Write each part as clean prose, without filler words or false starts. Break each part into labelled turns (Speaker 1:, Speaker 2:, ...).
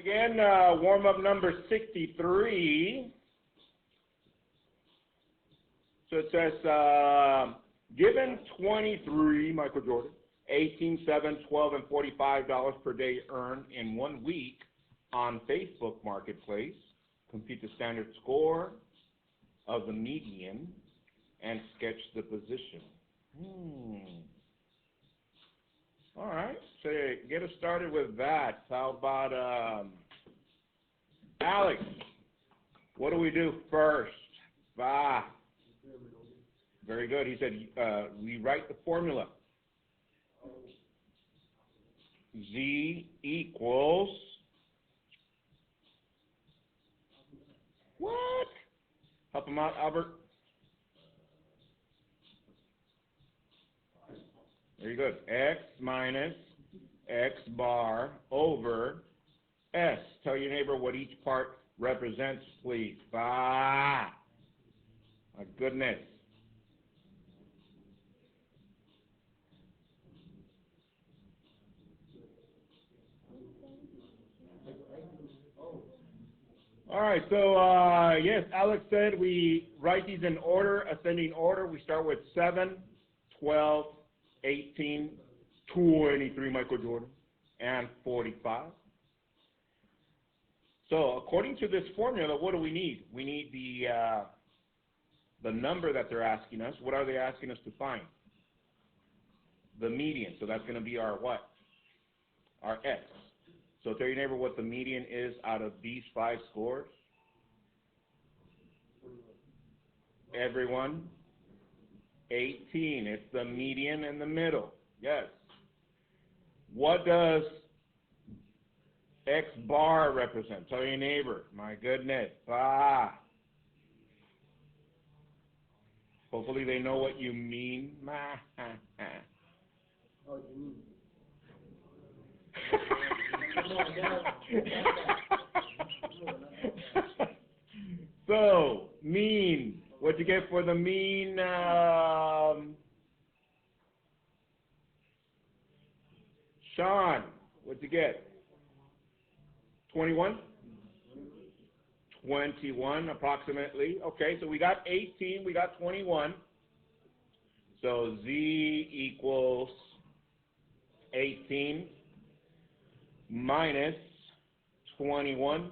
Speaker 1: Again, warm-up number 63. So it says, given 23, Michael Jordan, 18, 7, 12, and $45 per day earned in 1 week on Facebook Marketplace, compute the standard score of the median and sketch the position. All right, so get us started with that. How about Alex? What do we do first? Very good. He said we write the formula. Z equals what? Help him out, Albert. Very good. X minus X bar over S. Tell your neighbor what each part represents, please. My goodness. All right, so yes, Alex said we write these in order, ascending order. We start with 7, 12, 18, 23, Michael Jordan, and 45. So according to this formula, what do we need? We need the number that they're asking us. What are they asking us to find? The median. So that's going to be our what? Our X. So tell your neighbor what the median is out of these 5 scores. Everyone? 18. It's the median in the middle. Yes. What does X bar represent? Tell your neighbor. My goodness. Hopefully they know what you mean. So, mean. What'd you get for the mean? Sean, what'd you get? 21? 21 approximately. Okay, so we got 18, we got 21. So Z equals 18 minus 21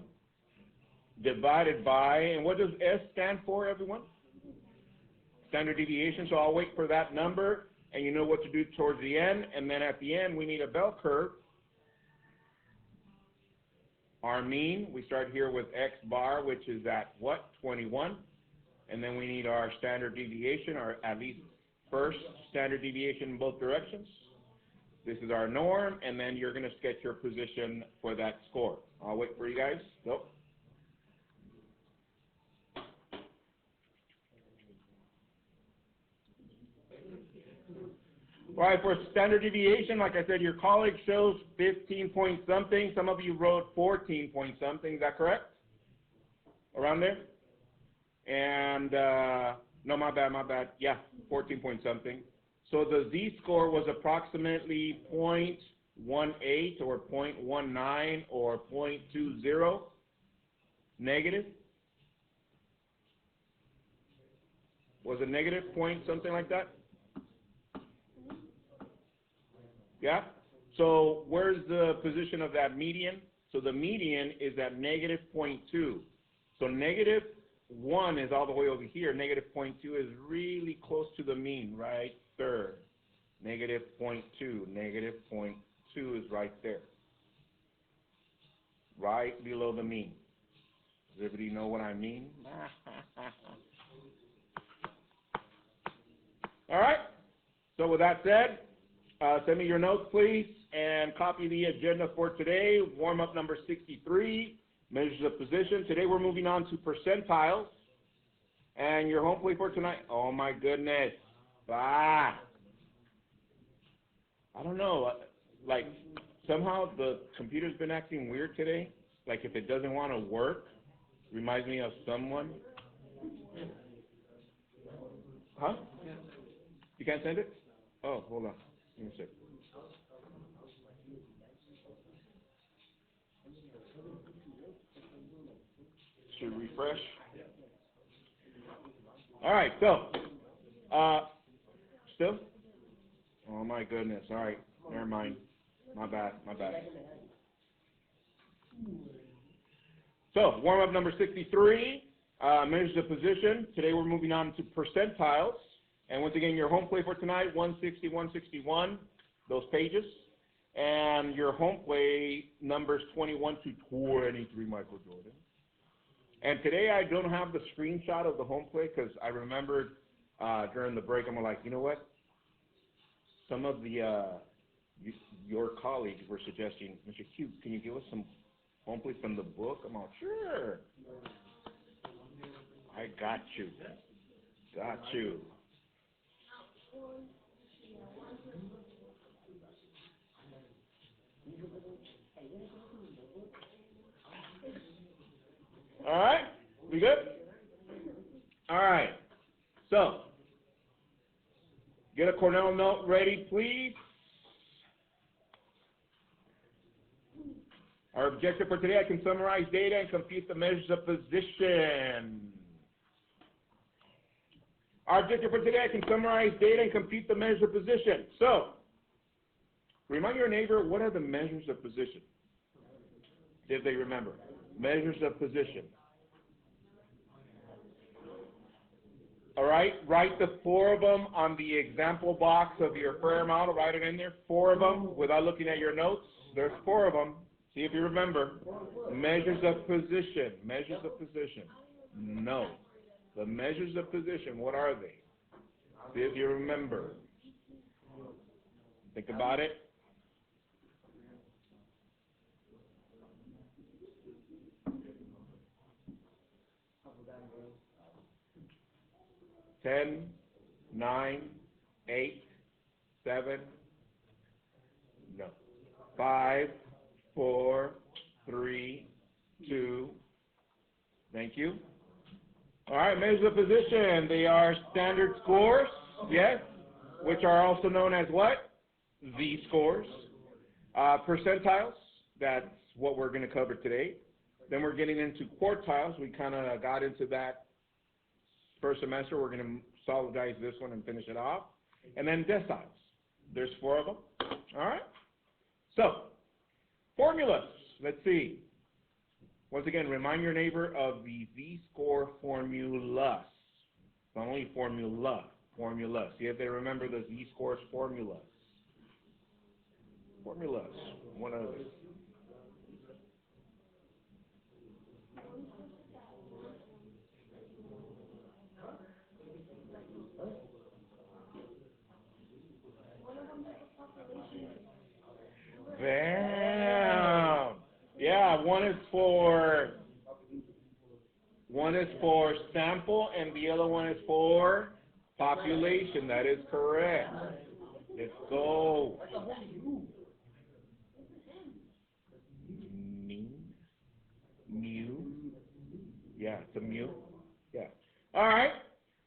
Speaker 1: divided by, and what does S stand for, everyone? Standard deviation. So I'll wait for that number, and you know what to do towards the end. And then at the end, we need a bell curve. Our mean, we start here with X bar, which is at what? 21. And then we need our standard deviation, or at least first standard deviation in both directions. This is our norm, and then you're going to sketch your position for that score. I'll wait for you guys. Go. All right, for standard deviation, like I said, your colleague shows 15 point something. Some of you wrote 14 point something. Is that correct? Around there? And, no, my bad. Yeah, 14 point something. So the Z-score was approximately 0.18 or 0.19 or 0.20 negative. Was it negative point something like that? Yeah? So where's the position of that median? So the median is at negative 0.2. So negative 1 is all the way over here. Negative 0.2 is really close to the mean, right there. Negative 0.2. Negative 0.2 is right there. Right below the mean. Does everybody know what I mean? All right. So with that said, send me your notes, please, and copy the agenda for today. Warm-up number 63, measures of position. Today we're moving on to percentiles. And your home plate for tonight, oh my goodness. I don't know, like somehow the computer's been acting weird today. Like if it doesn't want to work, reminds me of someone. Huh? You can't send it? Oh, hold on. Give me a sec. should refresh. All right, so, still? Oh my goodness, all right, never mind. My bad. So, warm-up number 63, measures of position. Today we're moving on to percentiles. And once again, your home plate for tonight, 160, 161, those pages. And your home plate numbers 21 to 23, Michael Jordan. And today I don't have the screenshot of the home plate because I remembered during the break, I'm like, you know what? Some of the your colleagues were suggesting, Mr. Q, can you give us some home plates from the book? I'm all, sure. I got you. All right, we good? All right, so get a Cornell note ready, please. Our objective for today, I can summarize data and compute the measures of position. Our objective for today, I can summarize data and compute the measures of position. So, remind your neighbor, what are the measures of position? Did they remember? Measures of position. All right, write the 4 of them on the example box of your prayer model. Write it in there, 4 of them, without looking at your notes. There's 4 of them. See if you remember. Measures of position. Measures of position. No. The measures of position, what are they? See if you remember. Think about it. Ten, 9, 8, 7, no. 5, 4, 3, 2, thank you. All right, measures of position. They are standard scores, yes, which are also known as what? Z-scores. Percentiles, that's what we're going to cover today. Then we're getting into quartiles. We kind of got into that first semester. We're going to solidize this one and finish it off. And then deciles. There's 4 of them. All right? So, formulas. Let's see. Once again, remind your neighbor of the Z-score formulas. It's not only formula, formulas. See if they remember the Z-scores formulas. Formulas. One of them. Bam. Yeah, one is for sample and the other one is for population. That is correct. Let's go. Mu. Yeah, it's a mu. Yeah. All right.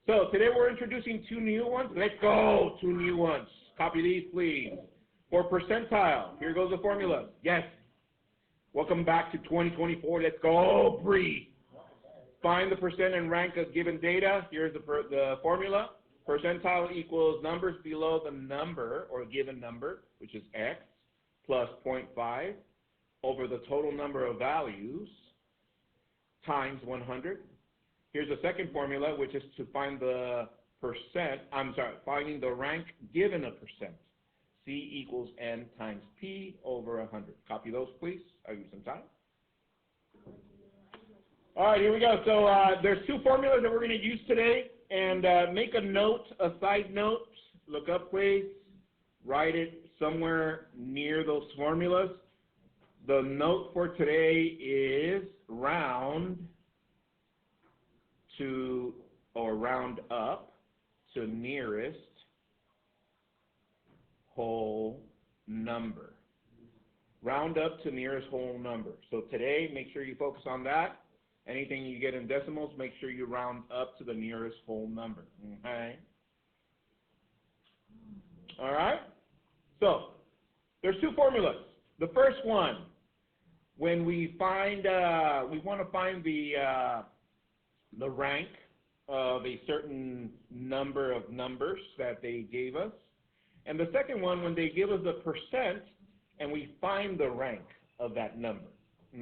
Speaker 1: So today we're introducing 2 new ones. Let's go. 2 new ones. Copy these, please. For percentile, here goes the formula. Yes. Welcome back to 2024. Let's go, Bree. Find the percent and rank of given data. Here's the formula. Percentile equals numbers below the number or given number, which is X, plus 0.5 over the total number of values times 100. Here's the second formula, which is to find the finding the rank given a percent. C equals N times P over 100. Copy those, please. I'll use some time. All right, here we go. So there's 2 formulas that we're going to use today. And make a note, a side note. Look up, please. Write it somewhere near those formulas. The note for today is round to, or round up to nearest whole number. Round up to nearest whole number. So today, make sure you focus on that. Anything you get in decimals, make sure you round up to the nearest whole number. Okay? All right? So, there's 2 formulas. The first one, When we find, we want to find the rank of a certain number of numbers that they gave us. And the second one, when they give us a percent and we find the rank of that number.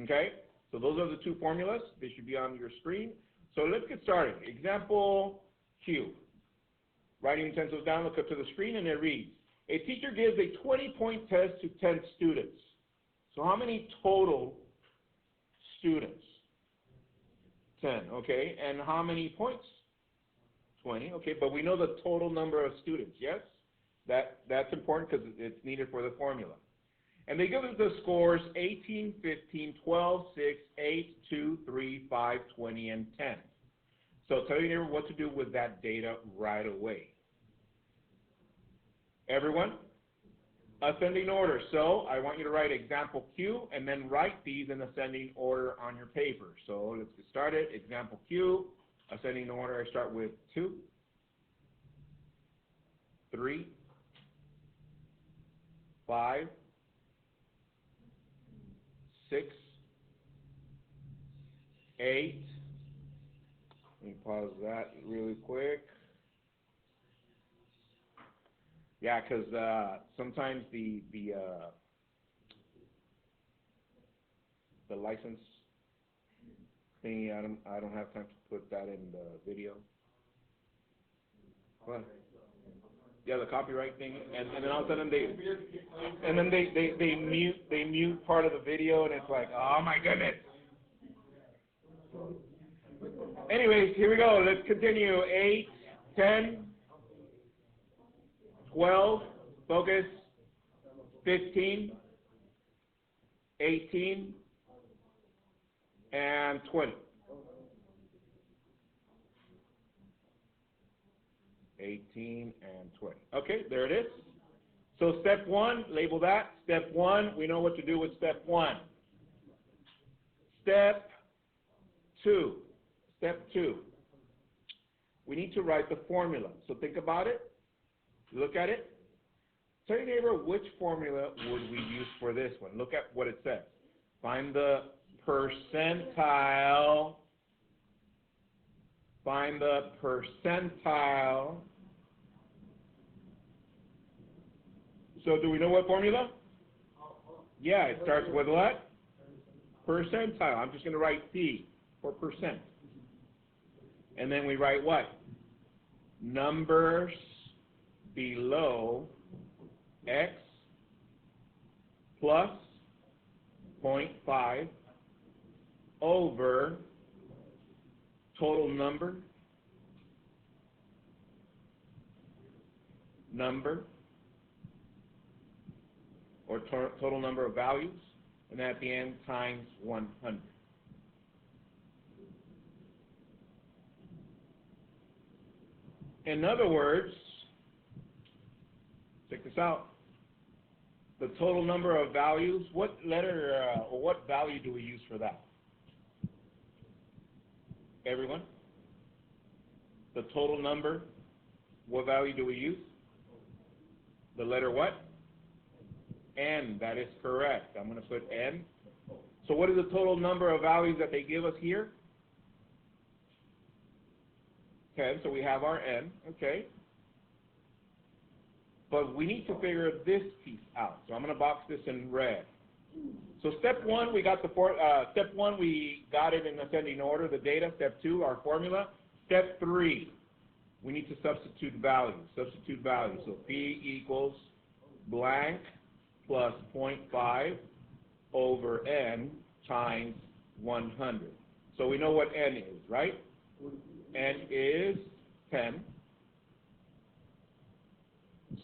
Speaker 1: Okay? So those are the two formulas. They should be on your screen. So let's get started. Example Q. Writing utensils down, look up to the screen, and it reads, a teacher gives a 20-point test to 10 students. So how many total students? 10, okay. And how many points? 20, okay. But we know the total number of students, yes? That's important because it's needed for the formula. And they give us the scores 18, 15, 12, 6, 8, 2, 3, 5, 20, and 10. So tell your neighbor what to do with that data right away. Everyone? Ascending order. So I want you to write example Q and then write these in ascending order on your paper. So let's get started. Example Q, ascending order, I start with 2, 3, 5, 6, 8. Let me pause that really quick. Yeah, because sometimes the license thingy, I don't have time to put that in the video. What? Yeah, the copyright thing, and then all of a sudden they mute part of the video, and it's like, oh my goodness. Anyways, here we go. Let's continue. 8, 10, 12, focus, 15, 18, and 20. 18 and 20. Okay, there it is. So step 1, label that. Step 1, we know what to do with step 1. Step 2. Step 2. We need to write the formula. So think about it. Look at it. Tell your neighbor which formula would we use for this one. Look at what it says. Find the percentile. Find the percentile. So do we know what formula? Yeah, it starts with what? Percentile. I'm just going to write P for percent. And then we write what? Numbers below X plus 0.5 over total number or total number of values, and at the end times 100. In other words, check this out. The total number of values, what letter or what value do we use for that? Everyone? The total number, what value do we use? The letter what? N, that is correct. I'm going to put N. So what is the total number of values that they give us here? 10, so we have our N, okay. But we need to figure this piece out. So I'm going to box this in red. So step 1, we got step 1, we got it in ascending order, the data. Step 2, our formula. Step 3, we need to substitute values. Substitute values. So P equals blank plus 0.5 over N times 100. So we know what N is, right? N is 10.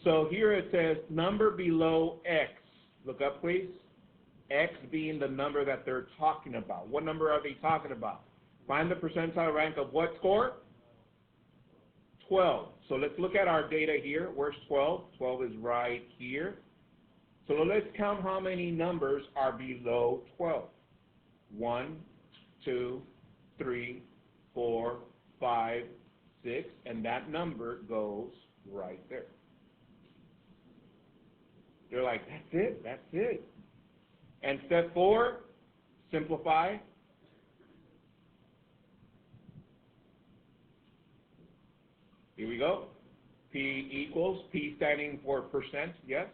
Speaker 1: So here it says number below X. Look up, please. X being the number that they're talking about. What number are they talking about? Find the percentile rank of what score? 12. So let's look at our data here. Where's 12? 12 is right here. So let's count how many numbers are below 12. 1, 2, 3, 4, 5, 6, and that number goes right there. You're like, that's it, that's it. And step 4, Simplify. Here we go. P equals, P standing for percent, yes.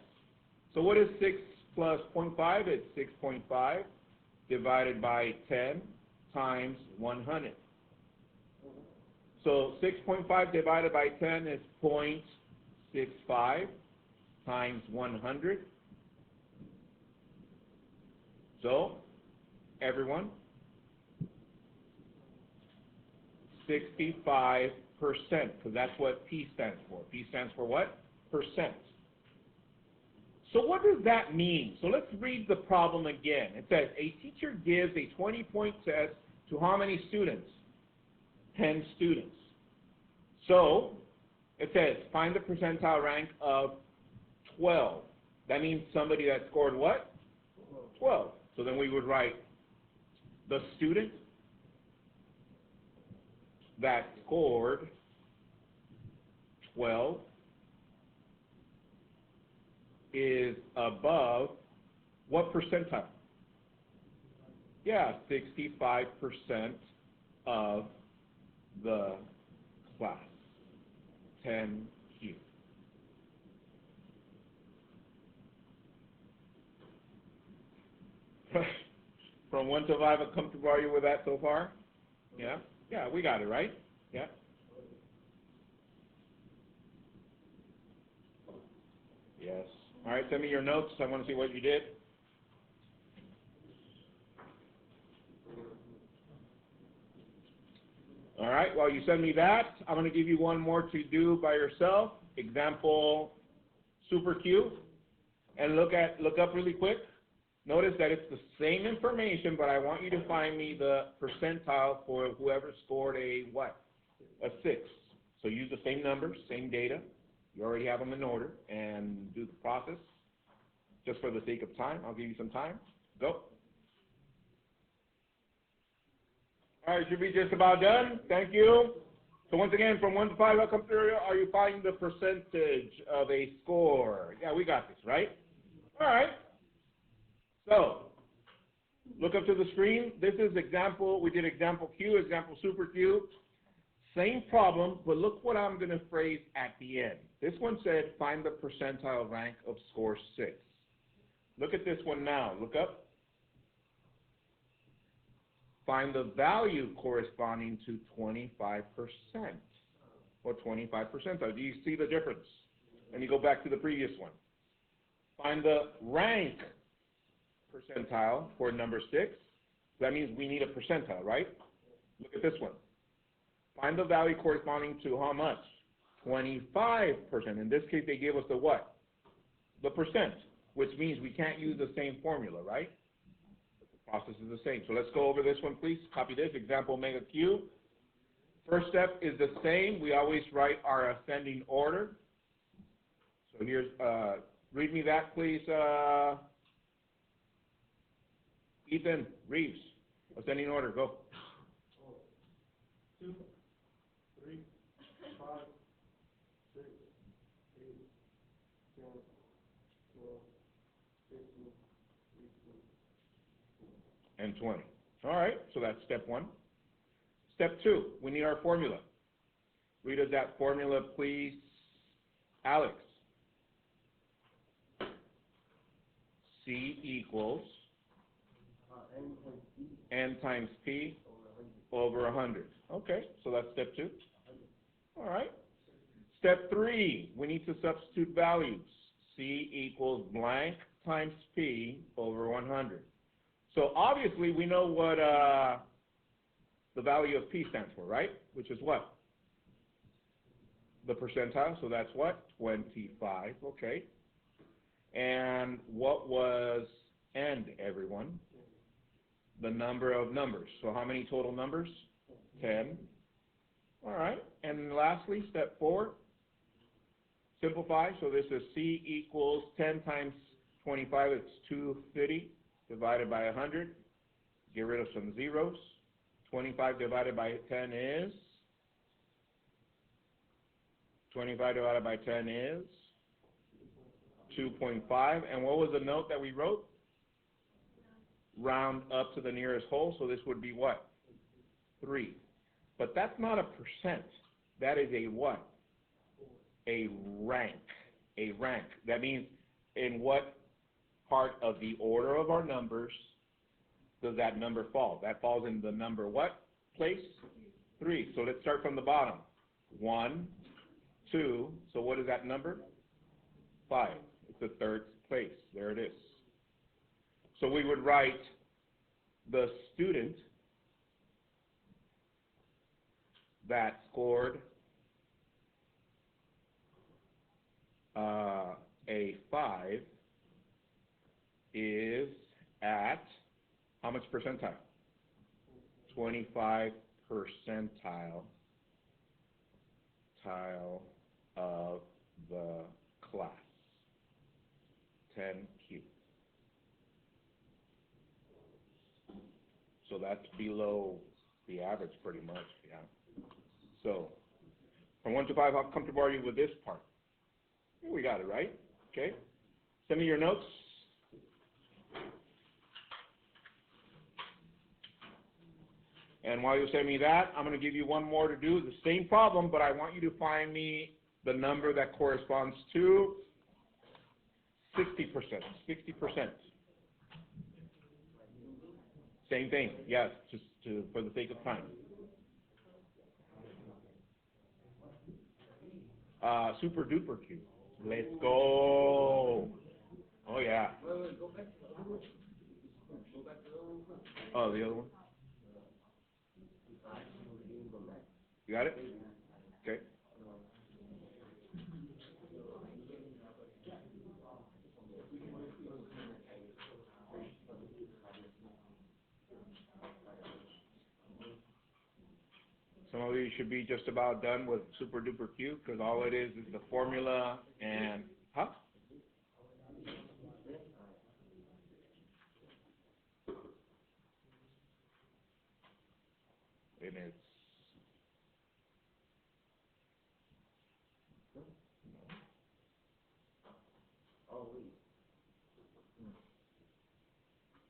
Speaker 1: So what is 6 plus 0.5? It's 6.5 divided by 10 times 100. So 6.5 divided by 10 is 0.65 times 100. So, everyone, 65%, because that's what P stands for. P stands for what? Percent. So what does that mean? So let's read the problem again. It says, a teacher gives a 20-point test to how many students? 10 students. So, it says, find the percentile rank of 12. That means somebody that scored what? 12. So then we would write the student that scored 12 is above what percentile? Yeah, 65% of the class, 10Q. From 1 to 5, comfortable are you with that so far? Yeah? Yeah, we got it, right? Yeah? Yes. All right, send me your notes. I want to see what you did. All right, while you send me that, I'm going to give you one more to do by yourself. Example Super Q. And look up really quick. Notice that it's the same information, but I want you to find me the percentile for whoever scored a what? A 6. So use the same numbers, same data. You already have them in order, and do the process. Just for the sake of time, I'll give you some time. Go. All right, should be just about done. Thank you. So once again, from 1 to 5, how come through? Are you finding the percentage of a score? Yeah, we got this, right? All right. So, look up to the screen. This is example, we did example Q, example Super Q. Same problem, but look what I'm going to phrase at the end. This one said, find the percentile rank of score 6. Look at this one now. Look up. Find the value corresponding to 25%, or 25%. Do you see the difference? Let me go back to the previous one. Find the rank percentile for number 6. That means we need a percentile, right? Look at this one. Find the value corresponding to how much? 25%. In this case, they gave us the what? The percent, which means we can't use the same formula, right? The process is the same. So let's go over this one, please. Copy this, example omega Q. First step is the same. We always write our ascending order. So here's, read me that, please, Ethan Reeves. Ascending order, go.
Speaker 2: 2, 3, 5, 6, 8, 10, 12, 15, 18,
Speaker 1: and 20. All right, so that's step 1. Step 2, we need our formula. Read us that formula, please, Alex. C equals N times P over 100. Okay, so that's step 2. All right. Step 3, we need to substitute values. C equals blank times P over 100. So obviously we know what the value of P stands for, right? Which is what? The percentile, so that's what? 25, okay. And what was N, everyone? The number of numbers. So how many total numbers? 10. All right. And lastly, step 4, simplify. So this is C equals 10 times 25. It's 250 divided by 100. Get rid of some zeros. 25 divided by 10 is? 25 divided by 10 is? 2.5. And what was the note that we wrote? round up to the nearest whole, so this would be what? 3. But that's not a percent. That is a what? A rank. A rank. That means in what part of the order of our numbers does that number fall? That falls in the number what place? 3. So let's start from the bottom. 1, 2. So what is that number? 5. It's the third place. There it is. So we would write the student that scored a 5 is at how much percentile? 25 percentile of the class. 10Q. So that's below the average pretty much, yeah. So from 1 to 5, how comfortable are you with this part? Yeah, we got it, right? Okay. Send me your notes. And while you send me that, I'm going to give you one more to do, the same problem, but I want you to find me the number that corresponds to 60%. 60%. Same thing, yes, just for the sake of time. Super duper Q. Let's go. Oh, yeah. Oh, the other one? You got it? Okay. Some of you should be just about done with super duper Q because all it is the formula and, huh? And it's,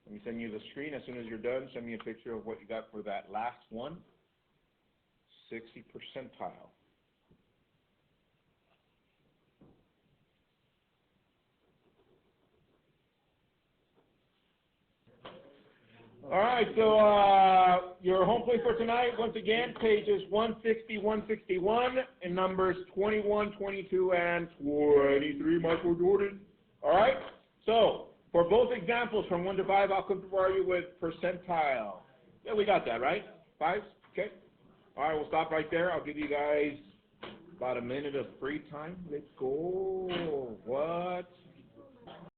Speaker 1: let me send you the screen. As soon as you're done, send me a picture of what you got for that last one. 60 percentile. All right, so your home plate for tonight, once again, pages 160, 161, and numbers 21, 22, and 23, Michael Jordan. All right, so for both examples from 1 to 5, how comfortable are you with percentile? Yeah, we got that, right? 5? Okay. All right, we'll stop right there. I'll give you guys about a minute of free time. Let's go.